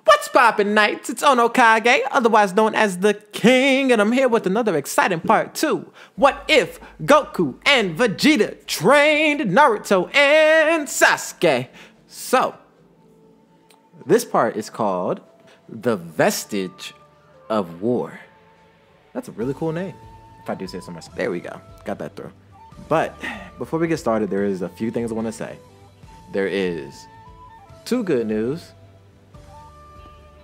What's poppin', knights? It's Ono Kage, otherwise known as the King, and I'm here with another exciting part 2. What if Goku and Vegeta trained Naruto and Sasuke? So, this part is called The Vestige of War. That's a really cool name, if I do say so myself. There we go, got that through. But before we get started, there is a few things I want to say. There is 2 good news,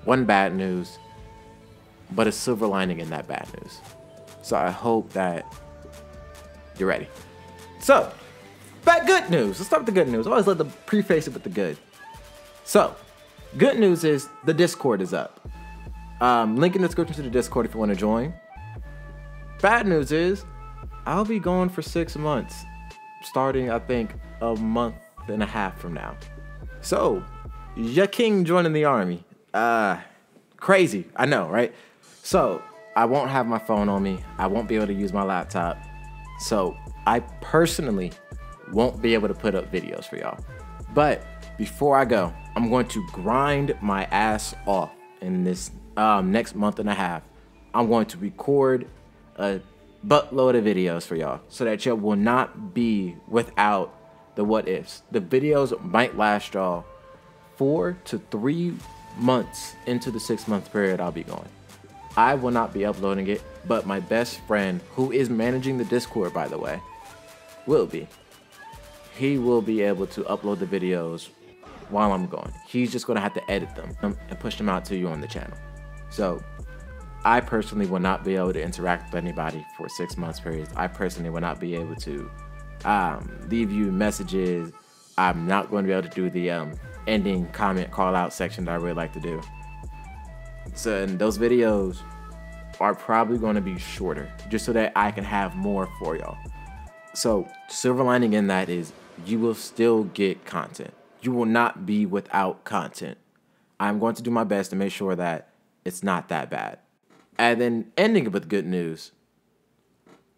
1 bad news, but a silver lining in that bad news. So I hope that you're ready. So, good news. Let's start with the good news. I always love to preface it with the good. So, good news is the Discord is up. Link in the description to the Discord if you want to join. Bad news is I'll be gone for 6 months, starting I think a month and a half from now. So, your king joining the army. Crazy, I know, right? So, I won't have my phone on me. I won't be able to use my laptop. So, I personally won't be able to put up videos for y'all. But before I go, I'm going to grind my ass off in this next month and a half. I'm going to record a buttload of videos for y'all so that y'all will not be without the what ifs. The videos might last y'all 4 to 3 months into the 6-month period I'll be going. I will not be uploading it, but my best friend, who is managing the Discord by the way, will be. He will be able to upload the videos while I'm gone. He's just gonna have to edit them and push them out to you on the channel. So I personally will not be able to interact with anybody for 6 months periods. I personally will not be able to leave you messages. I'm not going to be able to do the ending comment call out section that I really like to do. So and those videos are probably going to be shorter just so that I can have more for y'all. So silver lining in that is you will still get content. You will not be without content. I'm going to do my best to make sure that it's not that bad. And then ending it with good news.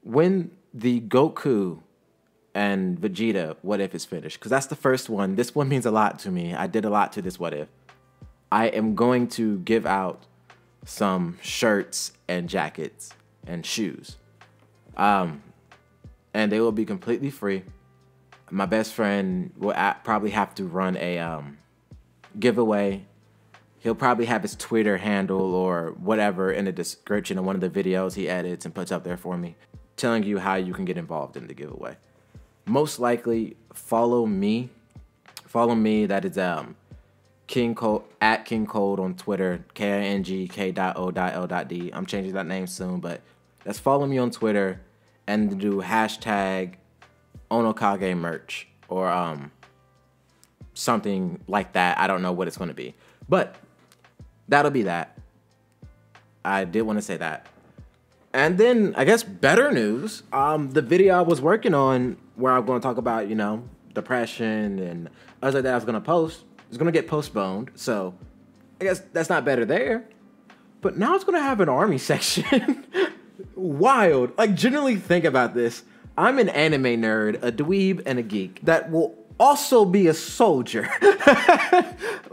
When the Goku and Vegeta what if is finished, because that's the first one. This one means a lot to me. I did a lot to this what if. I am going to give out some shirts and jackets and shoes. And they will be completely free. My best friend will probably have to run a giveaway. He'll probably have his Twitter handle or whatever in the description of one of the videos he edits and puts up there for me, telling you how you can get involved in the giveaway. Most likely, follow me. Follow me. That is King Code at King Code on Twitter. KINGK.O.L.D. I'm changing that name soon, but let's follow me on Twitter and do hashtag Onokage merch or something like that. I don't know what it's going to be, but that'll be that. I did want to say that. And then I guess better news. The video I was working on where I'm going to talk about, you know, depression and other that I was going to post is going to get postponed. So I guess that's not better there. But now it's going to have an army section. Wild. Like, generally think about this. I'm an anime nerd, a dweeb, and a geek that will also be a soldier.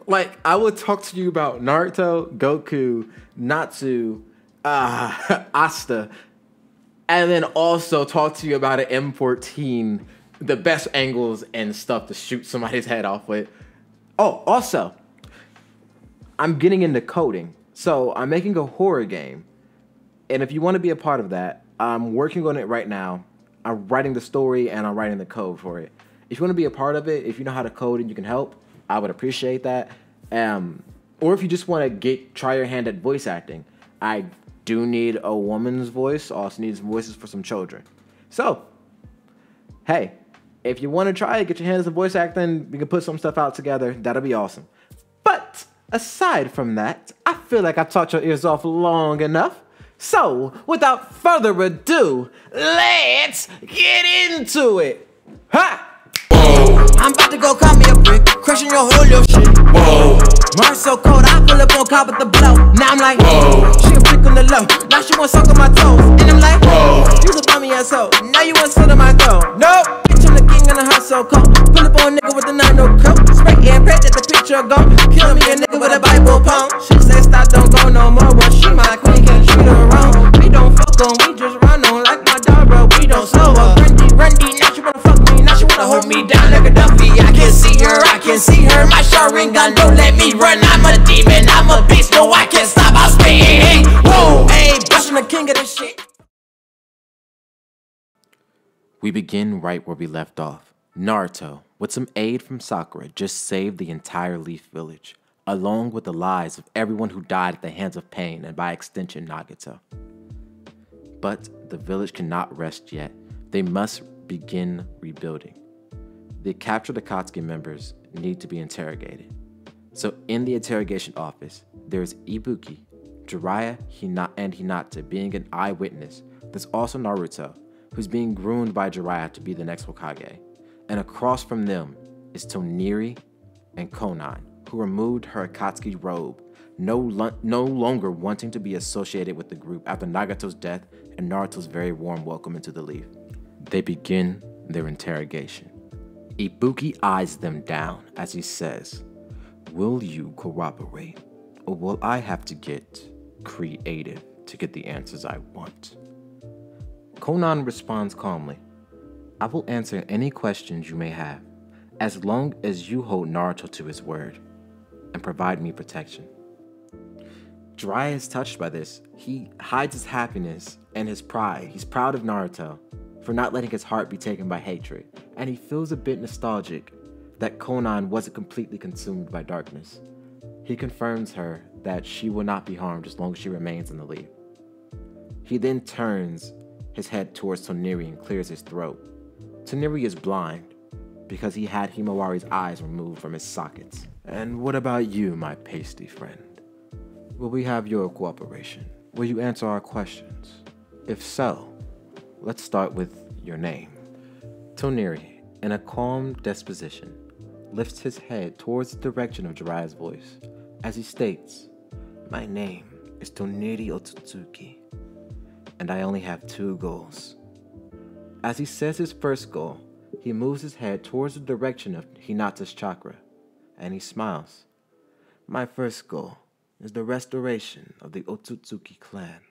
Like, I will talk to you about Naruto, Goku, Natsu, Asta, and then also talk to you about an M14, the best angles and stuff to shoot somebody's head off with. Oh, also, I'm getting into coding. So I'm making a horror game. And if you want to be a part of that, I'm working on it right now. I'm writing the story and I'm writing the code for it. If you want to be a part of it, if you know how to code and you can help, I would appreciate that. Or if you just want to try your hand at voice acting, I do need a woman's voice. Also need some voices for some children. So, hey, if you want to try it, get your hands in voice acting, we can put some stuff out together. That'll be awesome. But aside from that, I feel like I've talked your ears off long enough. So, without further ado, let's get into it. Ha! Whoa. I'm about to go call me a brick, crushing your whole little shit. Whoa. Mars so cold, I pull up on cop with the blow. Now I'm like, whoa. She a brick on the low, now she wanna suck on my toes. And I'm like, whoa. You a bummy asshole, now you wanna sit on my goal. Nope. Bitch, I'm the king in the house so cold. Pull up on a nigga with a 9 no coat. Spray air, pray that the picture go. Kill me a nigga with a Bible poem. We begin right where we left off. Naruto, with some aid from Sakura, just saved the entire Leaf Village, along with the lives of everyone who died at the hands of Pain and by extension Nagato. But the village cannot rest yet. They must begin rebuilding. The captured Akatsuki members need to be interrogated. So in the interrogation office, there's Ibuki, Jiraiya, and Hinata being an eyewitness. There's also Naruto, who's being groomed by Jiraiya to be the next Hokage. And across from them is Toneri and Konan, who removed her Akatsuki robe, no longer wanting to be associated with the group after Nagato's death and Naruto's very warm welcome into the Leaf. They begin their interrogation. Ibuki eyes them down as he says, "Will you corroborate, or will I have to get creative to get the answers I want?" Konan responds calmly, "I will answer any questions you may have, as long as you hold Naruto to his word and provide me protection." Jiraiya is touched by this. He hides his happiness and his pride. He's proud of Naruto for not letting his heart be taken by hatred, and he feels a bit nostalgic that Konan wasn't completely consumed by darkness. He confirms her that she will not be harmed as long as she remains in the Leaf. He then turns his head towards Toneri and clears his throat. Toneri is blind because he had Himawari's eyes removed from his sockets. "And what about you, my pasty friend? Will we have your cooperation? Will you answer our questions? If so, let's start with your name." Toneri, in a calm disposition, lifts his head towards the direction of Jiraiya's voice as he states, "My name is Toneri Otsutsuki, and I only have 2 goals." As he says his first goal, he moves his head towards the direction of Hinata's chakra, and he smiles. "My first goal is the restoration of the Otsutsuki clan."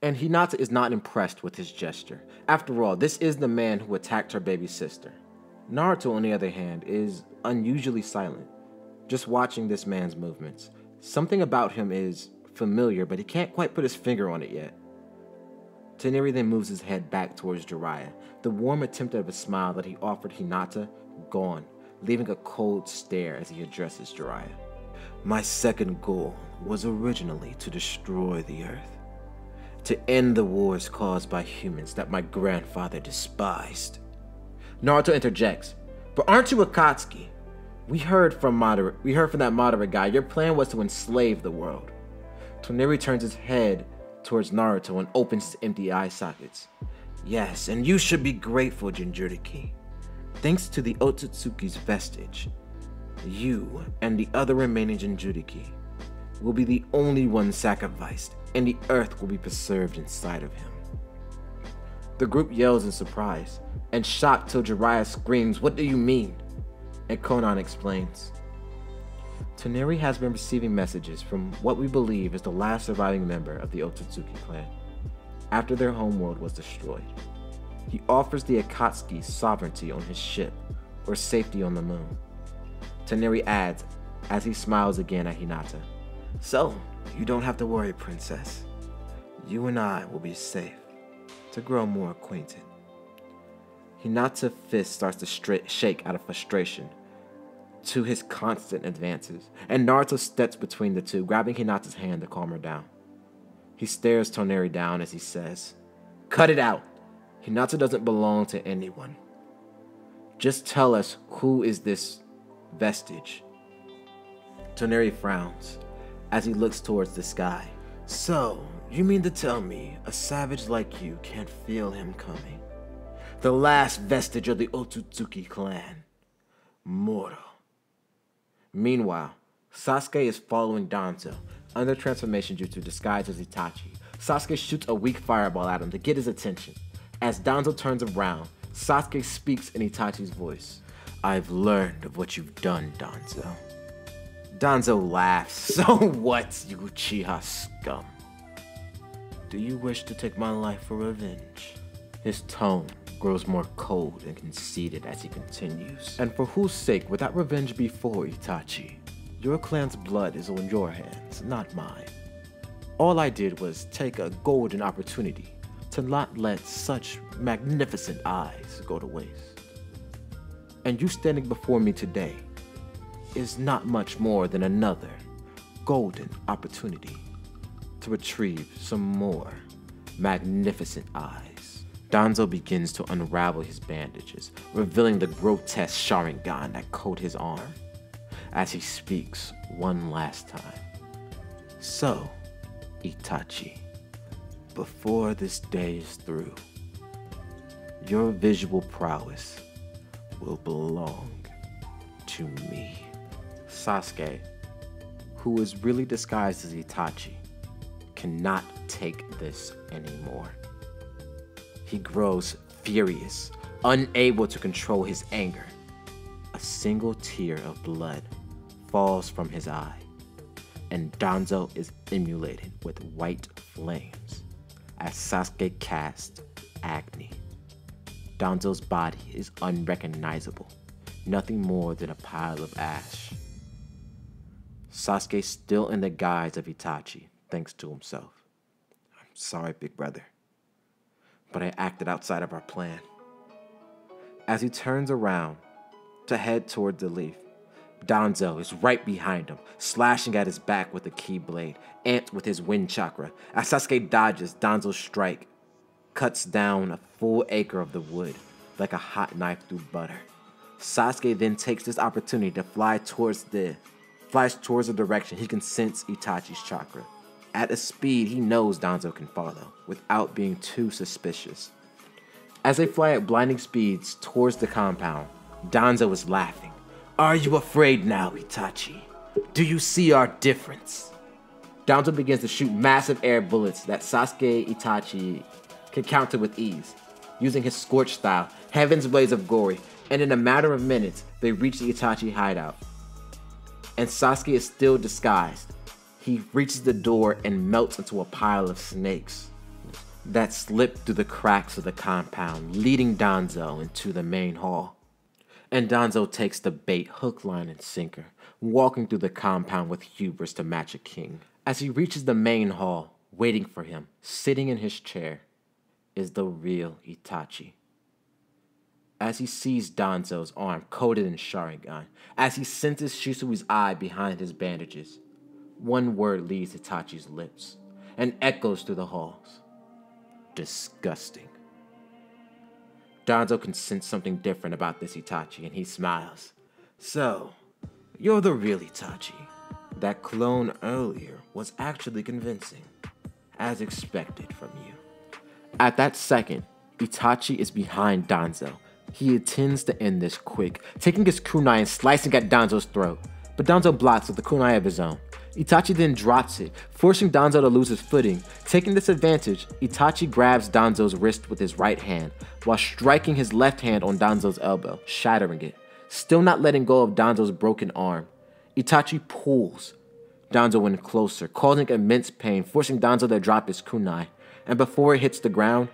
And Hinata is not impressed with his gesture. After all, this is the man who attacked her baby sister. Naruto, on the other hand, is unusually silent, just watching this man's movements. Something about him is familiar, but he can't quite put his finger on it yet. Toneri then moves his head back towards Jiraiya, the warm attempt at a smile that he offered Hinata gone, leaving a cold stare as he addresses Jiraiya. "My second goal was originally to destroy the Earth, to end the wars caused by humans that my grandfather despised." Naruto interjects, "But aren't you Akatsuki? We heard from that Madara guy. Your plan was to enslave the world." Toneri turns his head towards Naruto and opens his empty eye sockets. "Yes, and you should be grateful, Jinchuriki. Thanks to the Otsutsuki's vestige, you and the other remaining Jinchuriki will be the only one sacrificed, and the earth will be preserved inside of him." The group yells in surprise and shocked till Jiraiya screams, "What do you mean?" And Konan explains, "Toneri has been receiving messages from what we believe is the last surviving member of the Otsutsuki clan, after their homeworld was destroyed. He offers the Akatsuki sovereignty on his ship, or safety on the moon." Toneri adds, as he smiles again at Hinata, "So, you don't have to worry, princess. You and I will be safe to grow more acquainted." Hinata's fist starts to shake out of frustration to his constant advances, and Naruto steps between the two, grabbing Hinata's hand to calm her down. He stares Toneri down as he says, "Cut it out. Hinata doesn't belong to anyone. Just tell us, who is this vestige?" Toneri frowns as he looks towards the sky. "So, you mean to tell me a savage like you can't feel him coming? The last vestige of the Otsutsuki clan, Moro." Meanwhile, Sasuke is following Danzo under transformation jutsu disguised as Itachi. Sasuke shoots a weak fireball at him to get his attention. As Danzo turns around, Sasuke speaks in Itachi's voice. "I've learned of what you've done, Danzo." Danzo laughs. "So what, you Uchiha scum? Do you wish to take my life for revenge?" His tone grows more cold and conceited as he continues. "And for whose sake would that revenge be for, Itachi? Your clan's blood is on your hands, not mine. All I did was take a golden opportunity to not let such magnificent eyes go to waste. And you standing before me today is not much more than another golden opportunity to retrieve some more magnificent eyes. Danzo begins to unravel his bandages, revealing the grotesque Sharingan that coat his arm, as he speaks one last time. So, Itachi, before this day is through, your visual prowess will belong to me. Sasuke, who is really disguised as Itachi, cannot take this anymore. He grows furious, unable to control his anger. A single tear of blood falls from his eye, and Danzo is emulated with white flames as Sasuke casts Agni. Danzo's body is unrecognizable, nothing more than a pile of ash. Sasuke still in the guise of Itachi, thinks to himself, I'm sorry, big brother, but I acted outside of our plan. As he turns around to head toward the leaf, Danzo is right behind him, slashing at his back with a ki blade, amped with his wind chakra. As Sasuke dodges, Danzo's strike cuts down a full acre of the wood like a hot knife through butter. Sasuke then takes this opportunity to flies towards the direction he can sense Itachi's chakra. At a speed he knows Danzo can follow, without being too suspicious. As they fly at blinding speeds towards the compound, Danzo is laughing. Are you afraid now, Itachi? Do you see our difference? Danzo begins to shoot massive air bullets that Sasuke Itachi can counter with ease. Using his Scorch style, Heaven's Blaze of Glory, and in a matter of minutes, they reach the Itachi hideout. And Sasuke is still disguised. He reaches the door and melts into a pile of snakes that slip through the cracks of the compound, leading Danzo into the main hall. And Danzo takes the bait hook, line, and sinker, walking through the compound with hubris to match a king. As he reaches the main hall, waiting for him, sitting in his chair, is the real Itachi. As he sees Danzo's arm coated in Sharingan, as he senses Shisui's eye behind his bandages, one word leaves Itachi's lips and echoes through the halls. Disgusting. Danzo can sense something different about this Itachi, and he smiles. So, you're the real Itachi. That clone earlier was actually convincing, as expected from you. At that second, Itachi is behind Danzo. He intends to end this quick, taking his kunai and slicing at Danzo's throat, but Danzo blocks with a kunai of his own. Itachi then drops it, forcing Danzo to lose his footing. Taking this advantage, Itachi grabs Danzo's wrist with his right hand, while striking his left hand on Danzo's elbow, shattering it. Still not letting go of Danzo's broken arm, Itachi pulls Danzo in closer, causing immense pain, forcing Danzo to drop his kunai. And before it hits the ground,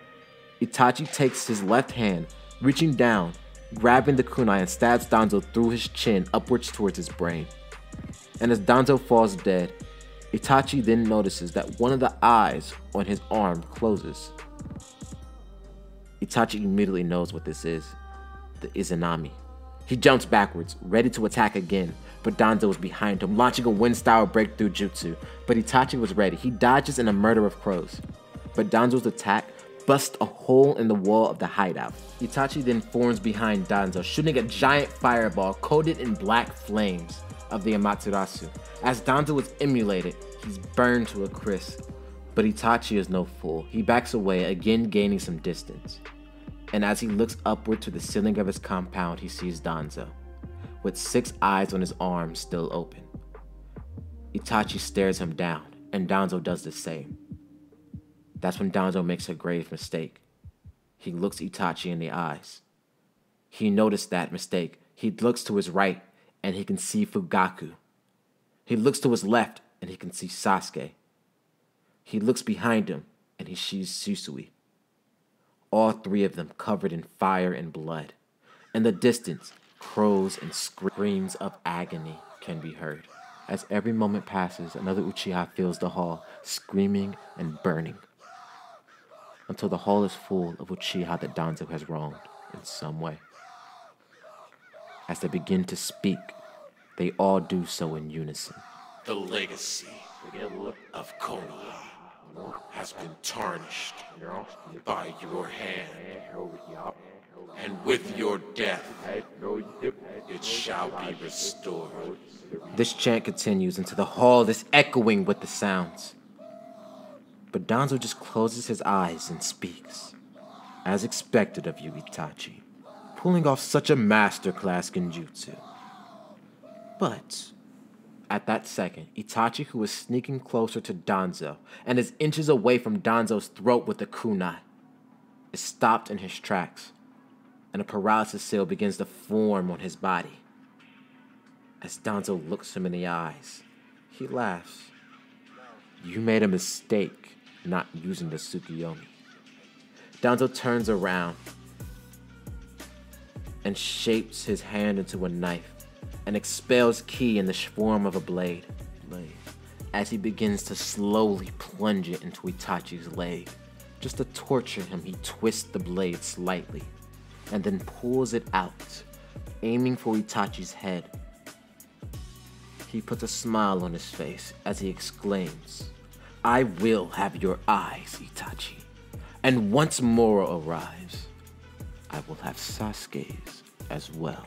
Itachi takes his left hand, reaching down, grabbing the kunai, and stabs Danzo through his chin upwards towards his brain. And as Danzo falls dead, Itachi then notices that one of the eyes on his arm closes. Itachi immediately knows what this is, the Izanami. He jumps backwards, ready to attack again, but Danzo was behind him, launching a wind-style breakthrough jutsu. But Itachi was ready. He dodges in a murder of crows. But Danzo's attack busts a hole in the wall of the hideout. Itachi then forms behind Danzo, shooting a giant fireball coated in black flames of the Amaterasu. As Danzo is emulated, he's burned to a crisp. But Itachi is no fool. He backs away, again gaining some distance. And as he looks upward to the ceiling of his compound, he sees Danzo, with 6 eyes on his arm still open. Itachi stares him down, and Danzo does the same. That's when Danzo makes a grave mistake. He looks Itachi in the eyes. He noticed that mistake. He looks to his right, and he can see Fugaku. He looks to his left, and he can see Sasuke. He looks behind him, and he sees Shisui. All 3 of them covered in fire and blood. In the distance, crows and screams of agony can be heard. As every moment passes, another Uchiha fills the hall, screaming and burning. until the hall is full of Uchiha that Danzo has wronged in some way. As they begin to speak, they all do so in unison. The legacy of Konoha has been tarnished by your hand, and with your death, it shall be restored. This chant continues until the hall is echoing with the sounds. But Danzo just closes his eyes and speaks, as expected of you, Itachi, pulling off such a masterclass genjutsu. But at that second, Itachi, who is sneaking closer to Danzo and is inches away from Danzo's throat with the kunai, is stopped in his tracks, and a paralysis seal begins to form on his body. As Danzo looks him in the eyes, he laughs. You made a mistake not using the Tsukuyomi. Danzo turns around and shapes his hand into a knife and expels ki in the form of a blade. As he begins to slowly plunge it into Itachi's leg. Just to torture him, he twists the blade slightly and then pulls it out, aiming for Itachi's head. He puts a smile on his face as he exclaims, I will have your eyes, Itachi. And once Moro arrives, I will have Sasuke's as well.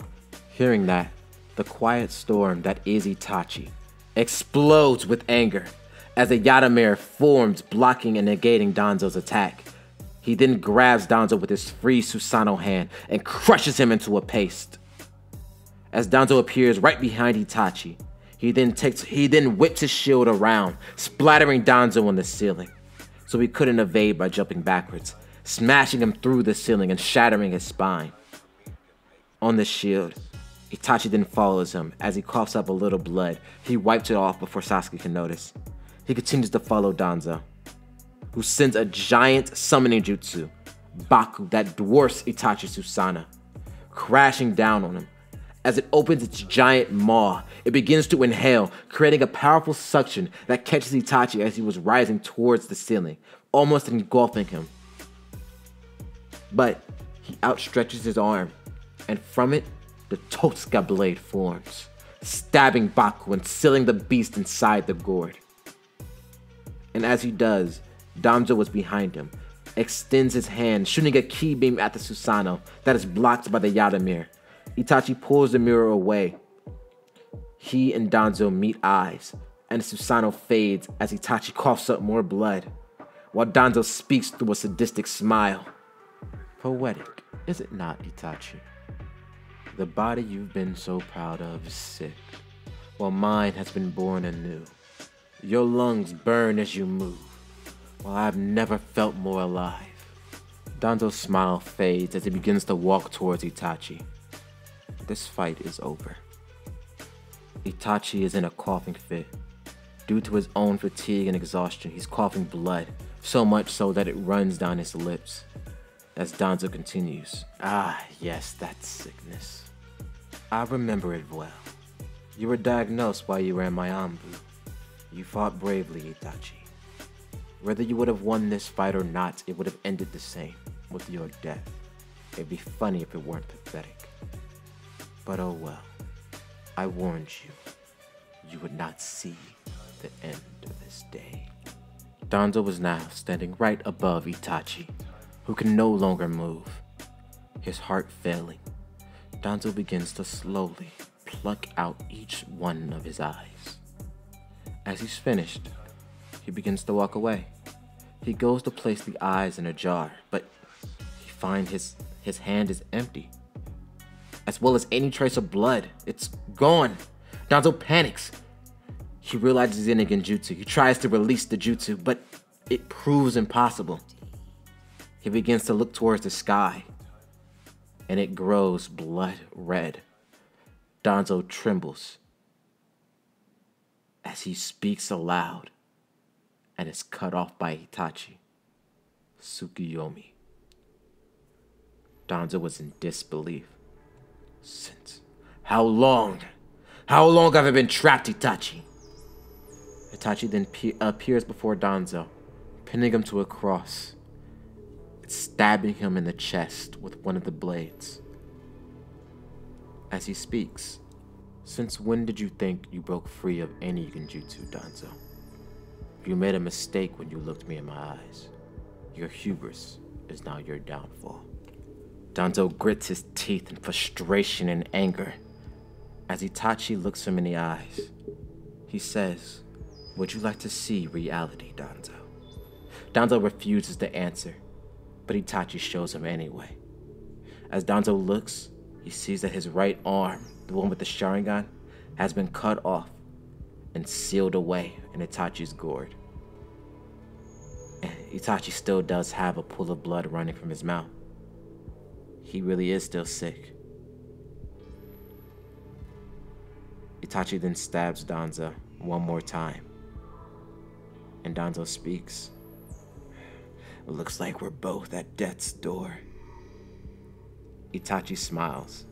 Hearing that, the quiet storm that is Itachi explodes with anger as a Yamamare forms, blocking and negating Danzo's attack. He then grabs Danzo with his free Susanoo hand and crushes him into a paste. As Danzo appears right behind Itachi, he then whips his shield around, splattering Danzo on the ceiling, so he couldn't evade by jumping backwards, smashing him through the ceiling and shattering his spine. On the shield, Itachi then follows him. As he coughs up a little blood, he wipes it off before Sasuke can notice. He continues to follow Danzo, who sends a giant summoning jutsu, Baku, that dwarfs Itachi's Susanoo, crashing down on him. As it opens its giant maw, it begins to inhale, creating a powerful suction that catches Itachi as he was rising towards the ceiling, almost engulfing him. But he outstretches his arm, and from it, the Totsuka blade forms, stabbing Baku and sealing the beast inside the gourd. And as he does, Danzo was behind him, extends his hand, shooting a ki beam at the Susanoo that is blocked by the Yamamare. Itachi pulls the mirror away. He and Danzo meet eyes, and the Susanoo fades as Itachi coughs up more blood, while Danzo speaks through a sadistic smile. Poetic, is it not, Itachi? The body you've been so proud of is sick, while mine has been born anew. Your lungs burn as you move, while I've never felt more alive. Danzo's smile fades as he begins to walk towards Itachi. This fight is over. Itachi is in a coughing fit. Due to his own fatigue and exhaustion, he's coughing blood, so much so that it runs down his lips. As Danzo continues, ah, yes, that sickness. I remember it well. You were diagnosed while you were in my Anbu. You fought bravely, Itachi. Whether you would have won this fight or not, it would have ended the same, with your death. It'd be funny if it weren't pathetic. But oh well, I warned you. You would not see the end of this day. Danzo was now standing right above Itachi, who can no longer move. His heart failing, Danzo begins to slowly pluck out each one of his eyes. As he's finished, he begins to walk away. He goes to place the eyes in a jar, but he finds his hand is empty, as well as any trace of blood. It's gone. Danzo panics. He realizes he's in a genjutsu. He tries to release the jutsu, but it proves impossible. He begins to look towards the sky, and it grows blood red. Danzo trembles as he speaks aloud and is cut off by Itachi. Tsukuyomi. Danzo was in disbelief. Since how long? How long have I been trapped, Itachi? Itachi then appears before Danzo, pinning him to a cross. stabbing him in the chest with one of the blades. As he speaks, "Since when did you think you broke free of any genjutsu, Danzo? You made a mistake when you looked me in my eyes. Your hubris is now your downfall." Danzo grits his teeth in frustration and anger. As Itachi looks him in the eyes, he says, "Would you like to see reality, Danzo?" Danzo refuses to answer, but Itachi shows him anyway. As Danzo looks, he sees that his right arm, the one with the Sharingan, has been cut off and sealed away in Itachi's gourd. And Itachi still does have a pool of blood running from his mouth. He really is still sick. Itachi then stabs Danzo one more time. And Danzo speaks. "It looks like we're both at death's door." Itachi smiles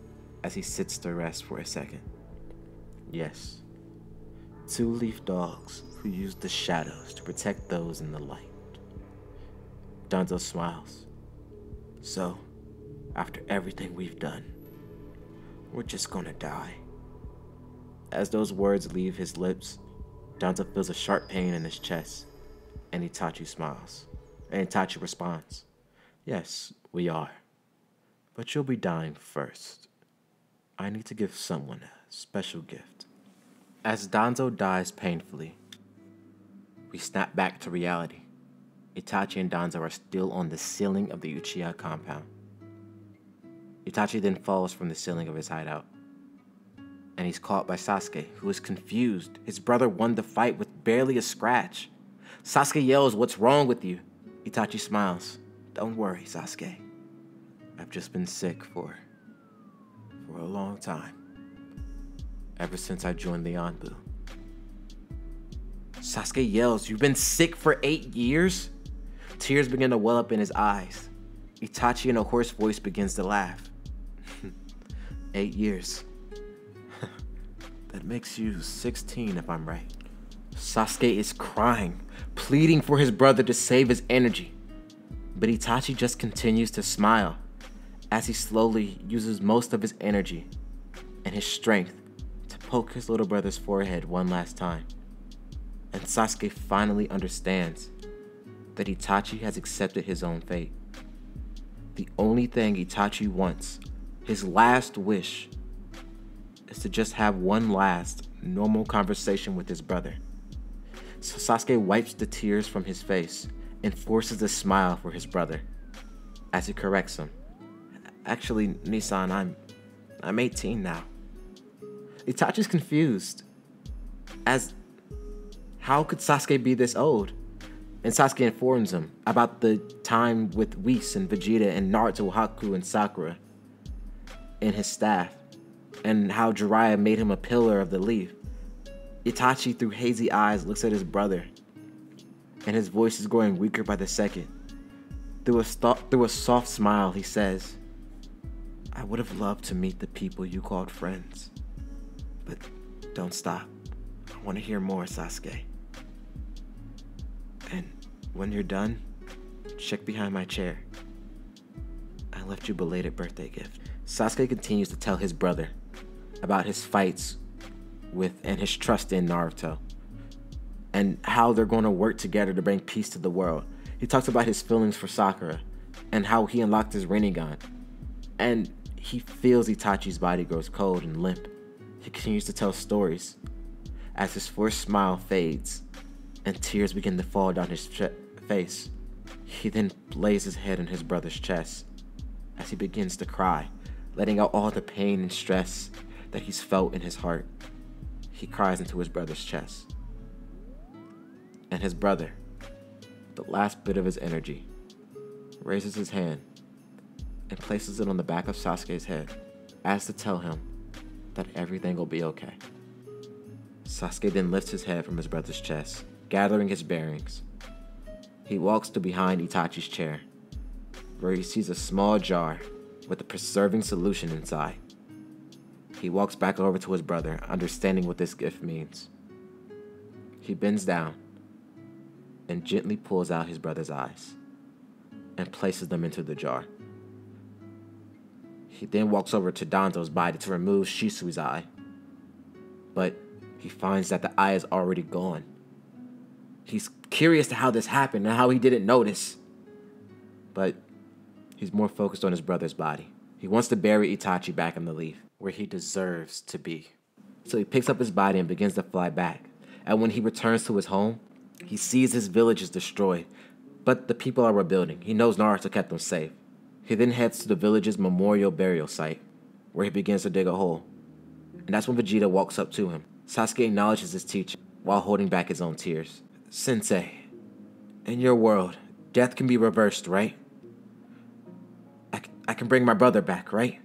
as he sits to rest for a second. Yes, two-leaf dogs who use the shadows to protect those in the light. Danzo smiles. "So, after everything we've done, we're just gonna die." As those words leave his lips, Danzo feels a sharp pain in his chest, and Itachi smiles. And Itachi responds, "Yes, we are. But you'll be dying first. I need to give someone a special gift." As Danzo dies painfully, we snap back to reality. Itachi and Danzo are still on the ceiling of the Uchiha compound. Itachi then falls from the ceiling of his hideout, and he's caught by Sasuke, who is confused. His brother won the fight with barely a scratch. Sasuke yells, "What's wrong with you?" Itachi smiles. "Don't worry, Sasuke. I've just been sick for a long time. Ever since I joined the Anbu." Sasuke yells, "You've been sick for 8 years?" Tears begin to well up in his eyes. Itachi in a hoarse voice begins to laugh. 8 years. That makes you 16 if I'm right. Sasuke is crying, pleading for his brother to save his energy. But Itachi just continues to smile as he slowly uses most of his energy and his strength to poke his little brother's forehead one last time. And Sasuke finally understands that Itachi has accepted his own fate. The only thing Itachi wants, his last wish, is to just have one last normal conversation with his brother. So Sasuke wipes the tears from his face and forces a smile for his brother as he corrects him. "Actually, Nissan, I'm 18 now." Itachi's confused as how could Sasuke be this old? And Sasuke informs him about the time with Whis and Vegeta and Naruto, Haku, and Sakura and his staff, and how Jiraiya made him a pillar of the leaf. Itachi, through hazy eyes, looks at his brother, and his voice is growing weaker by the second. Through a soft smile, he says, "I would have loved to meet the people you called friends. But don't stop. I want to hear more, Sasuke. And when you're done, check behind my chair. I left you a belated birthday gift." Sasuke continues to tell his brother about his fights with and his trust in Naruto, and how they're going to work together to bring peace to the world. He talks about his feelings for Sakura and how he unlocked his Rinnegan, and he feels Itachi's body grows cold and limp. He continues to tell stories as his forced smile fades and tears begin to fall down his face. He then lays his head on his brother's chest as he begins to cry, letting out all the pain and stress that he's felt in his heart. He cries into his brother's chest. And his brother, the last bit of his energy, raises his hand and places it on the back of Sasuke's head as to tell him that everything will be okay. Sasuke then lifts his head from his brother's chest, gathering his bearings. He walks to behind Itachi's chair, where he sees a small jar with a preserving solution inside. He walks back over to his brother, understanding what this gift means. He bends down and gently pulls out his brother's eyes. and places them into the jar. He then walks over to Danzo's body to remove Shisui's eye, but he finds that the eye is already gone. He's curious to how this happened and how he didn't notice, but he's more focused on his brother's body. He wants to bury Itachi back in the leaf, where he deserves to be. So he picks up his body and begins to fly back. And when he returns to his home, he sees his village is destroyed, but the people are rebuilding. He knows Naruto kept them safe. He then heads to the village's memorial burial site, where he begins to dig a hole. And that's when Vegeta walks up to him. Sasuke acknowledges his teacher while holding back his own tears. Sensei, in your world, death can be reversed, right? I can bring my brother back, right?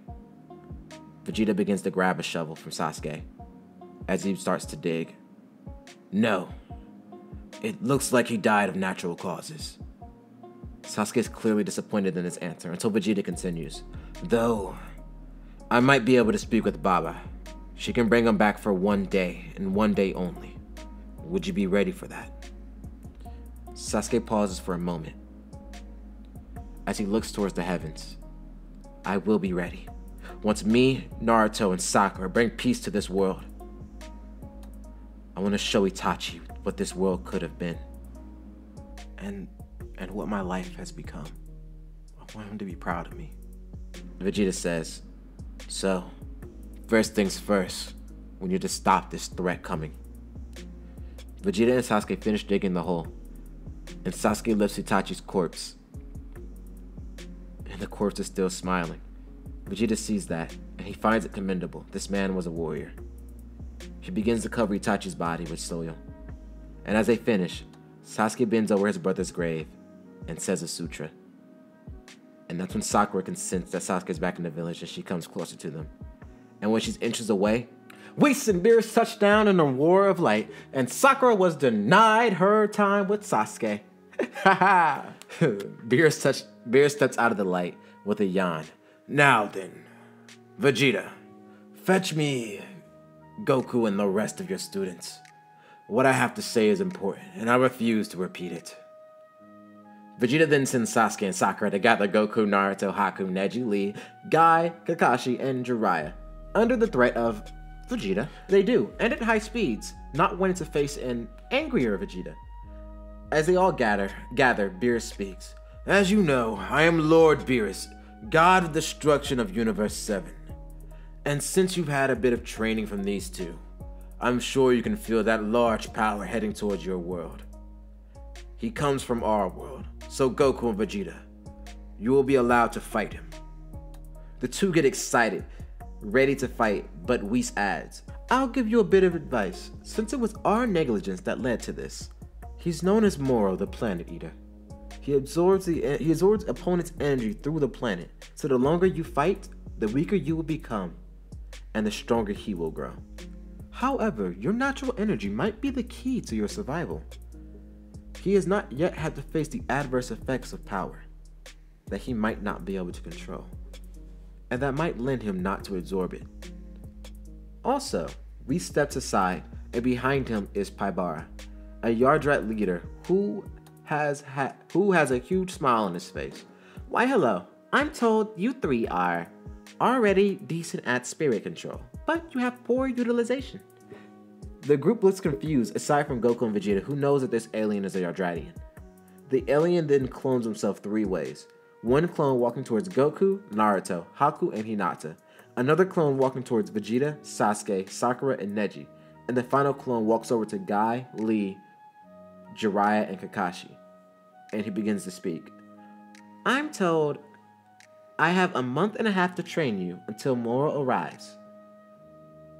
Vegeta begins to grab a shovel from Sasuke as he starts to dig. No, it looks like he died of natural causes. Sasuke is clearly disappointed in his answer until Vegeta continues. Though, I might be able to speak with Baba. She can bring him back for one day and one day only. Would you be ready for that? Sasuke pauses for a moment as he looks towards the heavens. I will be ready. Once me, Naruto, and Sakura bring peace to this world, I want to show Itachi what this world could have been. And what my life has become. I want him to be proud of me. Vegeta says, so, first things first, we need to stop this threat coming. Vegeta and Sasuke finish digging the hole, and Sasuke lifts Itachi's corpse. And the corpse is still smiling. Vegeta sees that, and he finds it commendable. This man was a warrior. He begins to cover Itachi's body with soil. And as they finish, Sasuke bends over his brother's grave and says a sutra. And that's when Sakura can sense that Sasuke is back in the village as she comes closer to them. And when she's inches away, Whis and Beerus touch down in a war of light, and Sakura was denied her time with Sasuke. Haha! Beerus steps out of the light with a yawn. Now then, Vegeta, fetch me Goku and the rest of your students. What I have to say is important, and I refuse to repeat it. Vegeta then sends Sasuke and Sakura to gather Goku, Naruto, Haku, Neji, Lee, Guy, Kakashi, and Jiraiya. Under the threat of Vegeta, they do, and at high speeds, not wanting to face an angrier Vegeta. As they all gather, Beerus speaks. As you know, I am Lord Beerus, God of Destruction of Universe 7. And since you've had a bit of training from these two, I'm sure you can feel that large power heading towards your world. He comes from our world, so Goku and Vegeta, you will be allowed to fight him. The two get excited, ready to fight, but Whis adds, I'll give you a bit of advice, since it was our negligence that led to this. He's known as Moro, the Planet Eater. He absorbs opponent's energy through the planet, so the longer you fight, the weaker you will become, and the stronger he will grow. However, your natural energy might be the key to your survival. He has not yet had to face the adverse effects of power that he might not be able to control, and that might lend him not to absorb it. Also, Whis steps aside, and behind him is Paibara, a Yardrat leader who has a huge smile on his face. Why hello, I'm told you three are already decent at spirit control, but you have poor utilization. The group looks confused aside from Goku and Vegeta, who knows that this alien is a Yardratian. The alien then clones himself 3 ways. One clone walking towards Goku, Naruto, Haku, and Hinata. Another clone walking towards Vegeta, Sasuke, Sakura, and Neji. And the final clone walks over to Guy, Lee, Jiraiya, and Kakashi. And he begins to speak. I'm told I have a month and a half to train you until Moro arrives.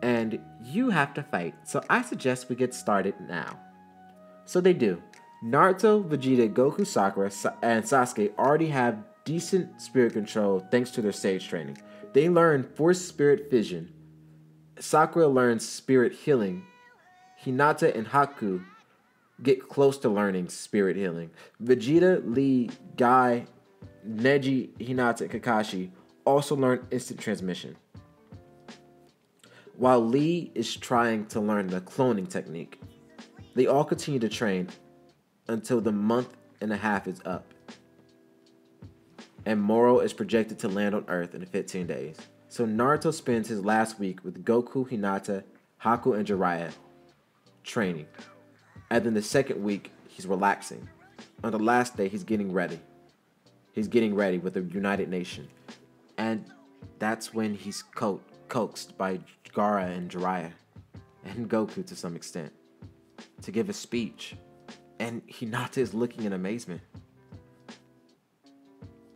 And you have to fight, so I suggest we get started now. So they do. Naruto, Vegeta, Goku, Sakura, and Sasuke already have decent spirit control thanks to their sage training. They learn Force Spirit Fission. Sakura learns Spirit Healing. Hinata and Haku get close to learning Spirit Healing. Vegeta, Lee, Guy, Neji, Hinata, and Kakashi also learn Instant Transmission, while Lee is trying to learn the cloning technique. They all continue to train until the month and a half is up. and Moro is projected to land on Earth in 15 days. So Naruto spends his last week with Goku, Hinata, Haku, and Jiraiya training. And then the second week, he's relaxing. On the last day, he's getting ready. He's getting ready with the United Nation. And that's when he's coaxed by Gaara and Jiraiya, and Goku to some extent, to give a speech. And Hinata is looking in amazement.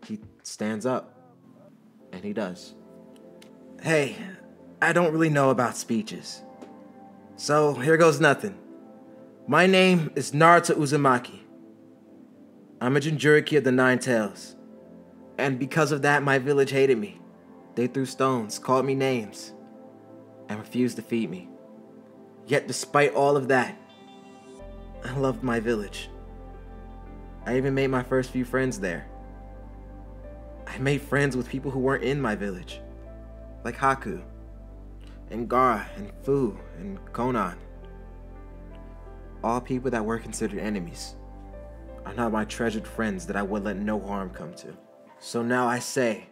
He stands up, and he does. Hey, I don't really know about speeches. So here goes nothing. My name is Naruto Uzumaki. I'm a Jinchuriki of the Nine Tails. And because of that, my village hated me. They threw stones, called me names, and refused to feed me. Yet despite all of that, I loved my village. I even made my first few friends there. I made friends with people who weren't in my village, like Haku, and Gaara, and Fu, and Konan. All people that were considered enemies are now my treasured friends that I would let no harm come to. So now I say,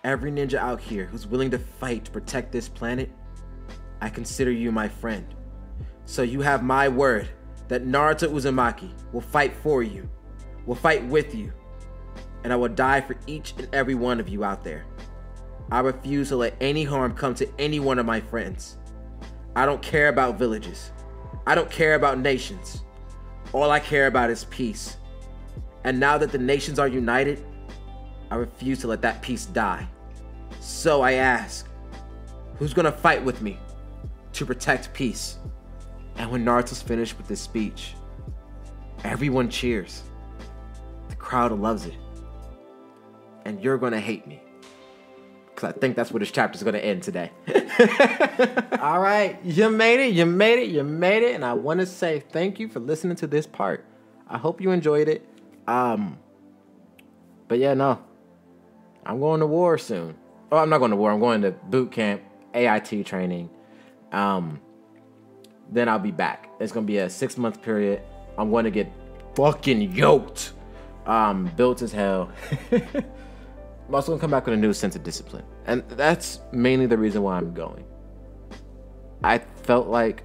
every ninja out here who's willing to fight to protect this planet, I consider you my friend. So you have my word that Naruto Uzumaki will fight for you, will fight with you, and I will die for each and every one of you out there. I refuse to let any harm come to any one of my friends. I don't care about villages. I don't care about nations. All I care about is peace. And now that the nations are united, I refuse to let that peace die. So I ask, who's gonna fight with me to protect peace? And when Naruto's finished with this speech, everyone cheers. The crowd loves it. And you're gonna hate me, because I think that's where this chapter is gonna end today. All right, you made it, you made it, you made it. And I want to say thank you for listening to this part. I hope you enjoyed it. But yeah, no, I'm going to war soon. Oh, I'm not going to war. I'm going to boot camp, AIT training. Then I'll be back. It's going to be a 6-month period. I'm going to get fucking yoked. Built as hell. I'm also going to come back with a new sense of discipline. And that's mainly the reason why I'm going. I felt like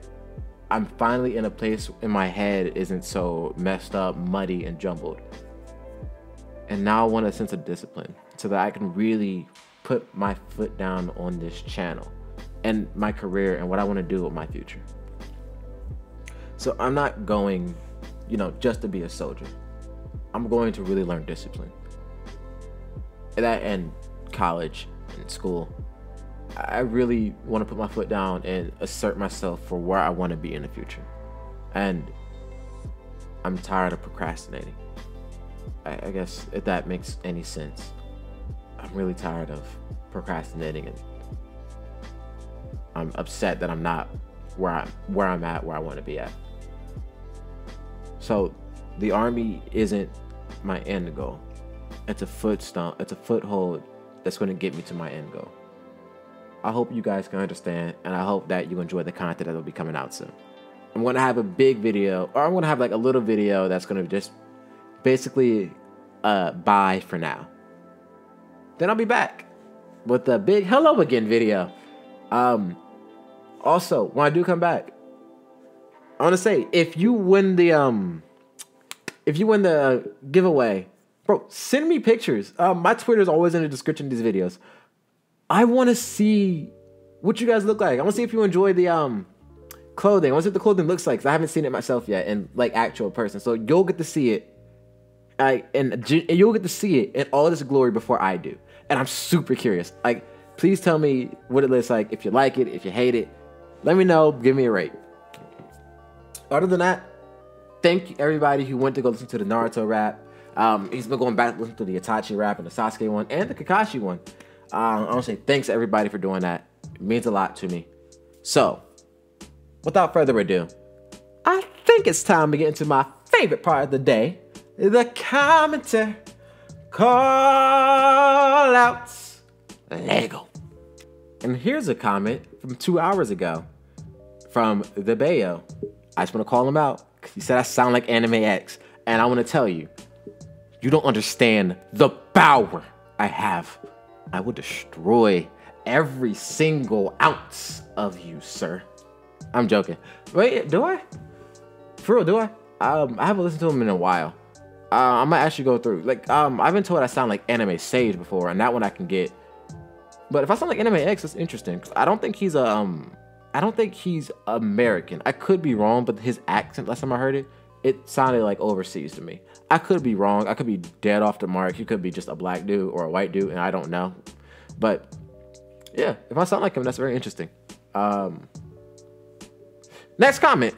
I'm finally in a place in my head isn't so messed up, muddy, and jumbled. And now I want a sense of discipline so that I can really put my foot down on this channel and my career and what I want to do with my future. So I'm not going, just to be a soldier. I'm going to really learn discipline. That and college and school. I really want to put my foot down and assert myself for where I want to be in the future. And I'm tired of procrastinating. I guess if that makes any sense. I'm really tired of procrastinating, and I'm upset that I'm not where I'm at, where I want to be at. So the army isn't my end goal. It's a foothold that's going to get me to my end goal. I hope you guys can understand, and I hope that you enjoy the content that will be coming out soon. I'm going to have a big video, or I'm going to have like a little video that's going to just basically bye for now. Then I'll be back with a big hello again video. Also, when I do come back, I want to say, if you win the giveaway, bro, send me pictures. My Twitter is always in the description of these videos. I want to see what you guys look like. I want to see if you enjoy the clothing. I want to see what the clothing looks like, because I haven't seen it myself yet in like actual person. So you'll get to see it. And you'll get to see it in all this glory before I do. And I'm super curious. Like, please tell me what it looks like. If you like it, if you hate it, let me know. Give me a rate. Other than that, thank you everybody who went to go listen to the Naruto rap. He's been going back to listen to the Itachi rap and the Sasuke one and the Kakashi one. I want to say thanks to everybody for doing that. It means a lot to me. So, without further ado, I think it's time to get into my favorite part of the day. The commenter call-outs. Lego. And here's a comment from 2 hours ago from the Bayo. I just want to call him out because he said I sound like Anime X. And I want to tell you, you don't understand the power I have, I will destroy every single ounce of you, sir. I'm joking. Wait, do I? For real, do I? I haven't listened to him in a while. I might actually go through. Like, I've been told I sound like Anime Sage before, and that one I can get. But if I sound like Anime X, that's interesting. Cause I don't think he's American. I could be wrong, but his accent, last time I heard it, it sounded like overseas to me. I could be wrong. I could be dead off the mark. He could be just a black dude or a white dude, and I don't know. But yeah, if I sound like him, that's very interesting. Next comment.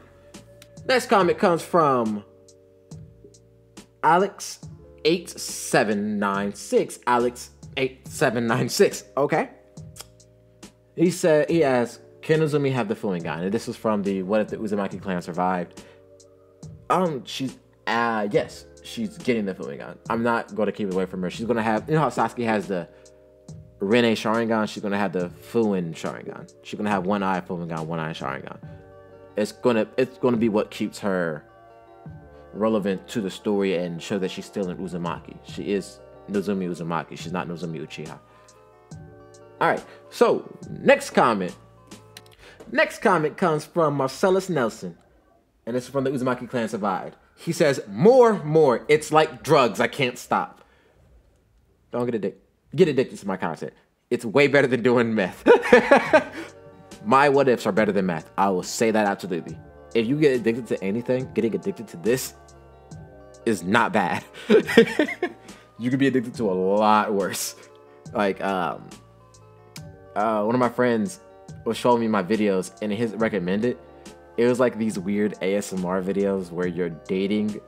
Next comment comes from Alex8796. Alex8796. Okay. He said, he asked, can Uzumi have the Fuingan? And this was from the What If the Uzumaki clan survived? Yes, she's getting the Fuingan. I'm not going to keep it away from her. She's going to have, you know how Sasuke has the Rinne Sharingan? She's going to have the Fuin Sharingan. She's going to have one eye Fuingan, one eye Sharingan. It's gonna be what keeps her relevant to the story and show that she's still in Uzumaki. She is Nozomi Uzumaki. She's not Nozomi Uchiha. Alright, so next comment. Next comment comes from Marcellus Nelson. And this is from the Uzumaki clan survived. He says, more. It's like drugs. I can't stop. Don't get addicted. Get addicted to my content. It's way better than doing meth. My what ifs are better than meth. I will say that absolutely. If you get addicted to anything, getting addicted to this is not bad. You could be addicted to a lot worse. Like, one of my friends was showing me my videos, and his recommended, it was like these weird ASMR videos where you're dating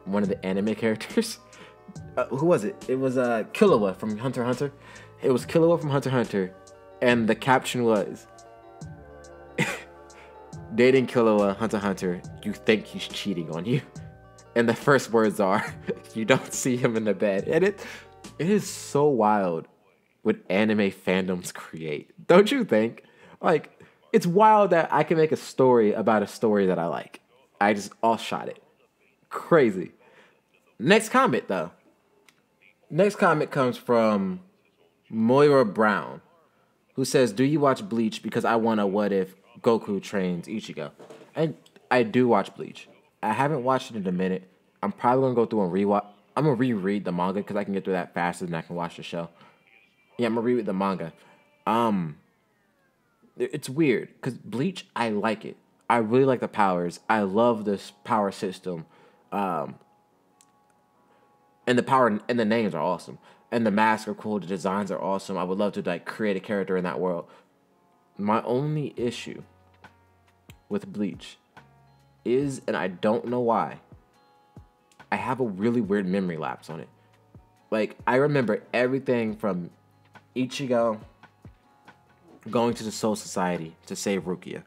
one of the anime characters. Who was it? It was Killua from Hunter x Hunter. It was Killua from Hunter x Hunter, and the caption was, dating Killua, Hunter x Hunter, you think he's cheating on you. And the first words are, you don't see him in the bed. And it is so wild what anime fandoms create. Don't you think? Like, it's wild that I can make a story about a story that I like. I just all-shot it. Crazy. Next comment, though. Next comment comes from Moira Brown, who says, do you watch Bleach? Because I want a what if Goku trains Ichigo. And I do watch Bleach. I haven't watched it in a minute. I'm probably going to go through and rewatch. I'm going to reread the manga because I can get through that faster than I can watch the show. Yeah, I'm going to reread the manga. It's weird because Bleach, I like it. I really like the powers. I love this power system. And the power and the names are awesome. And the masks are cool. The designs are awesome. I would love to like create a character in that world. My only issue with Bleach is, and I don't know why, I have a really weird memory lapse on it. Like, I remember everything from Ichigo going to the Soul Society to save Rukia.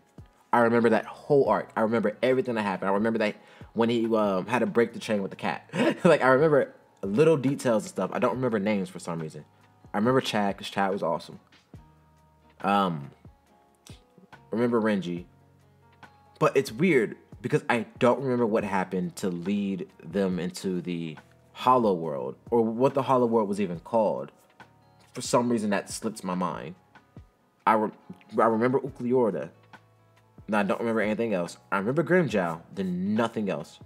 I remember that whole arc. I remember everything that happened. I remember that when he had to break the chain with the cat. Like, I remember little details and stuff. I don't remember names for some reason. I remember Chad, because Chad was awesome. Remember Renji. But it's weird because I don't remember what happened to lead them into the Hollow World, or what the Hollow World was even called. For some reason, that slips my mind. I remember Ukliorda, and I don't remember anything else. I remember Grimmjow, then nothing else.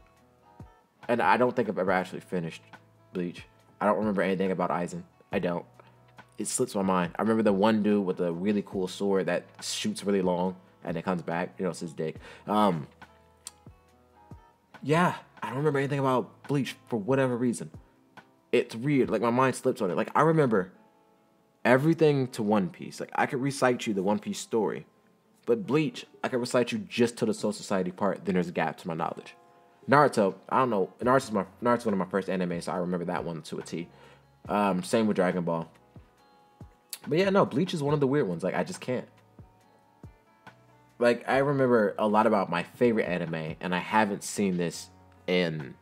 And I don't think I've ever actually finished Bleach. I don't remember anything about Aizen. I don't. It slips my mind. I remember the one dude with a really cool sword that shoots really long and it comes back. You know, it's his dick. Yeah, I don't remember anything about Bleach for whatever reason. It's weird. Like, my mind slips on it. Like, I remember everything to One Piece. Like, I could recite you the One Piece story. But Bleach, I could recite you just to the Soul Society part. Then there's a gap to my knowledge. Naruto, I don't know. Naruto's one of my first anime, so I remember that one to a T. Same with Dragon Ball. But yeah, no, Bleach is one of the weird ones. Like, I just can't. Like, I remember a lot about my favorite anime, and I haven't seen this in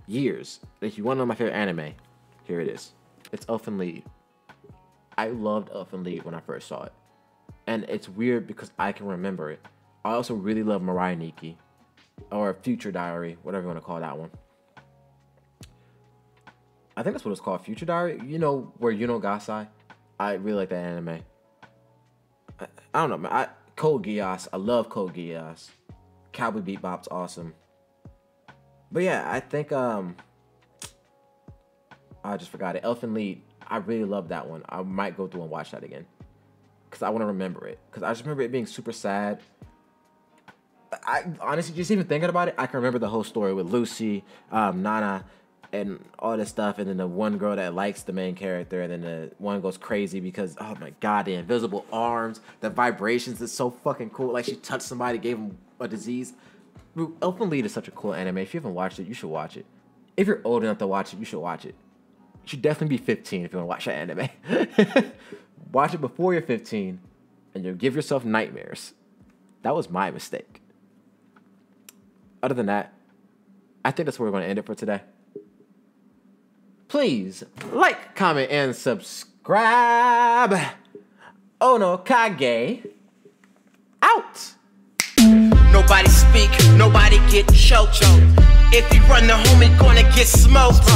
years. If you want to know my favorite anime, here it is. It's Elfen Lied. I loved Elfen Lied when I first saw it. And it's weird because I can remember it. I also really love Mirai Nikki, or Future Diary, whatever you want to call that one. I think that's what it's called, Future Diary. You know, where Yuno Gasai. I really like that anime. I don't know, man. Code Geass. I love Code Geass. Cowboy Bebop's awesome. But yeah, I think I just forgot it. Elfen Lied. I really love that one. I might go through and watch that again because I want to remember it. Because I just remember it being super sad. I honestly, just even thinking about it, I can remember the whole story with Lucy, Nana, and all this stuff. And then the one girl that likes the main character, and then the one goes crazy because, oh my god, the invisible arms, the vibrations is so fucking cool. Like she touched somebody, gave them a disease. Elfen Lied is such a cool anime. If you haven't watched it, you should watch it. If you're old enough to watch it, you should watch it. You should definitely be 15 if you want to watch that anime. Watch it before you're 15, and you'll give yourself nightmares. That was my mistake. Other than that, I think that's where we're going to end it for today. Please like, comment, and subscribe. Ono Kage out. Nobody speak, nobody get choked. If you run the homie, gonna get smoked.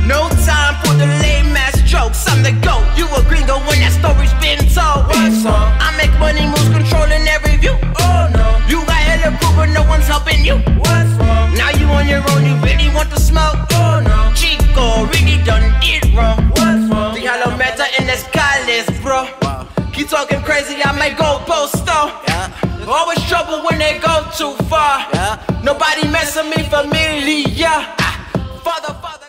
No time for the lame ass jokes. I'm the GOAT. You a gringo when that story's been told. I make money moves, controlling every view. Oh no, you got hella crew, but no one's helping you. What's wrong? Now you on your own, you really want to smoke? Oh no, Chico really done did wrong. What's wrong? The hollow meta in the sky bro. Keep talking crazy, I might go post though. Always trouble when they go too far. Nobody mess with me familiar.